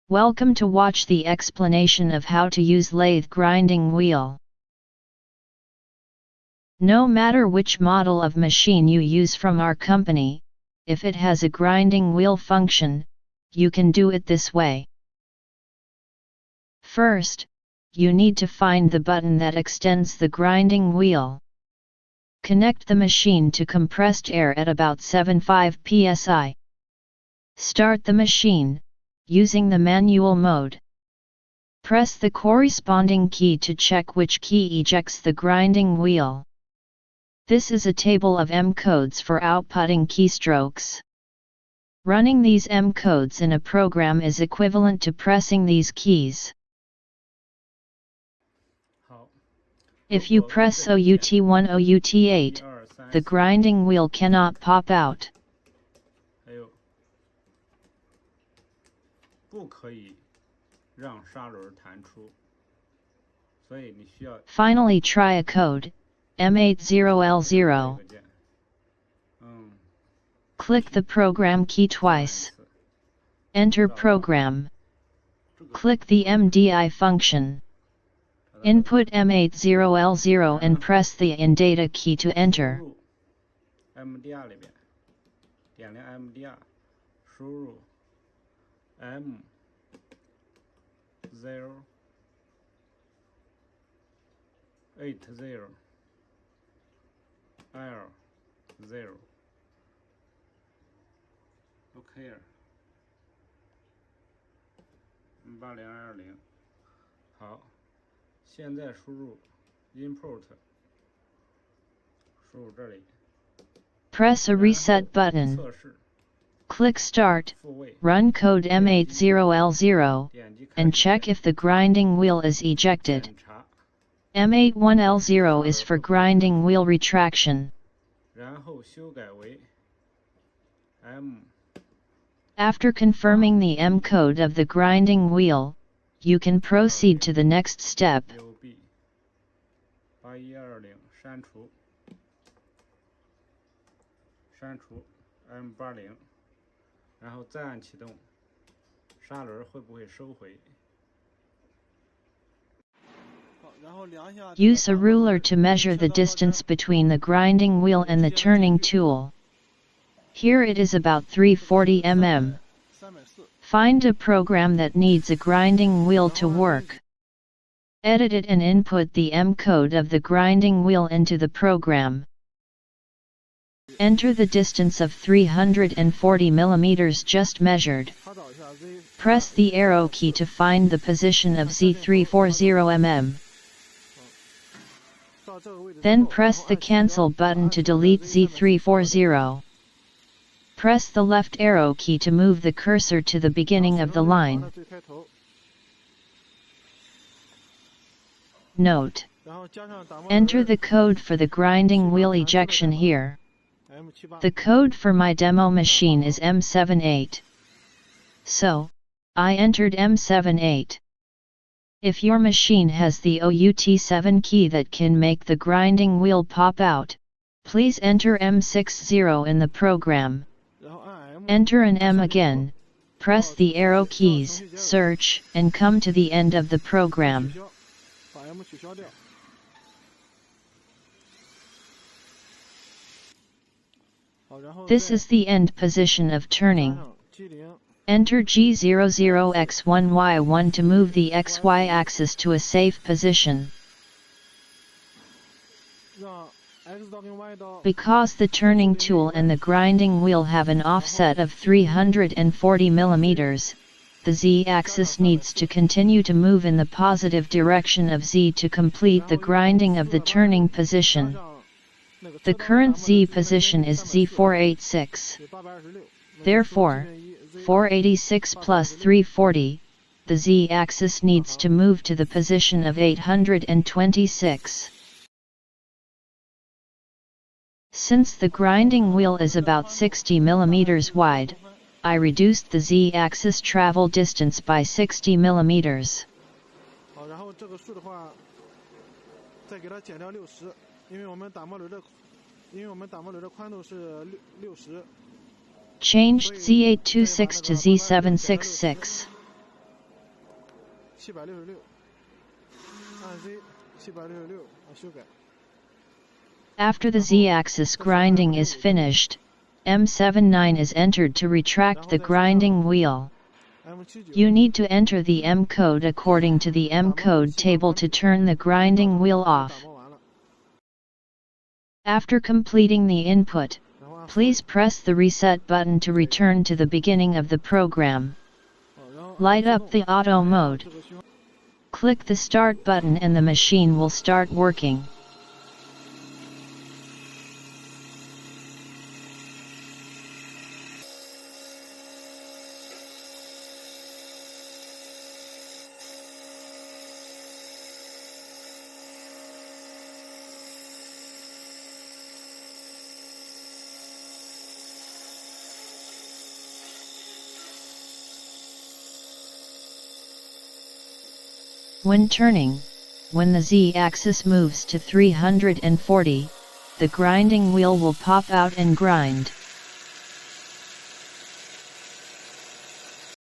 Welcome to watch the explanation of how to use lathe grinding wheel. No matter which model of machine you use from our company, if it has a grinding wheel function, you can do it this way. First, you need to find the button that extends the grinding wheel. Connect the machine to compressed air at about 75 psi. Start the machine, using the manual mode. Press the corresponding key to check which key ejects the grinding wheel. This is a table of M codes for outputting keystrokes. Running these M codes in a program is equivalent to pressing these keys. If you press OUT1 OUT8, the grinding wheel cannot pop out. Finally, try a code, M80L0. Click the program key twice. Enter program. Click the MDI function. Input M80L0 and press the in data key to enter. M80L0 OK 8020好，现在输入 input 输入这里 Press a reset button. Click Start, run code M80L0, and check if the grinding wheel is ejected. M81L0 is for grinding wheel retraction. 然后修改为 M After confirming the M code of the grinding wheel, you can proceed to the next step. 8120删除 M80 然后再按启动，砂轮会不会收回？ Use a ruler to measure the distance between the grinding wheel and the turning tool. Here it is about 340 mm. Find a program that needs a grinding wheel to work. Edit it and input the M code of the grinding wheel into the program. Enter the distance of 340 mm just measured. Press the arrow key to find the position of Z340 mm. Then press the cancel button to delete Z340. Press the left arrow key to move the cursor to the beginning of the line. Note: enter the code for the grinding wheel ejection here. The code for my demo machine is M78. So, I entered M78. If your machine has the OUT7 key that can make the grinding wheel pop out, please enter M60 in the program. Enter an M again, press the arrow keys, search, and come to the end of the program. This is the end position of turning. Enter G00X1Y1 to move the XY axis to a safe position. Because the turning tool and the grinding wheel have an offset of 340 mm, the Z-axis needs to continue to move in the positive direction of Z to complete the grinding of the turning position. The current Z position is Z486. Therefore, 486 plus 340, the Z-axis needs to move to the position of 826. Since the grinding wheel is about 60 mm wide, I reduced the Z-axis travel distance by 60 mm. Changed Z826 to Z766. 766，按 Z 766，修改。 After the Z-axis grinding is finished, M79 is entered to retract the grinding wheel. You need to enter the M code according to the M code table to turn the grinding wheel off. After completing the input, please press the reset button to return to the beginning of the program. Light up the auto mode. Click the start button and the machine will start working. When turning, when the Z-axis moves to 340, the grinding wheel will pop out and grind.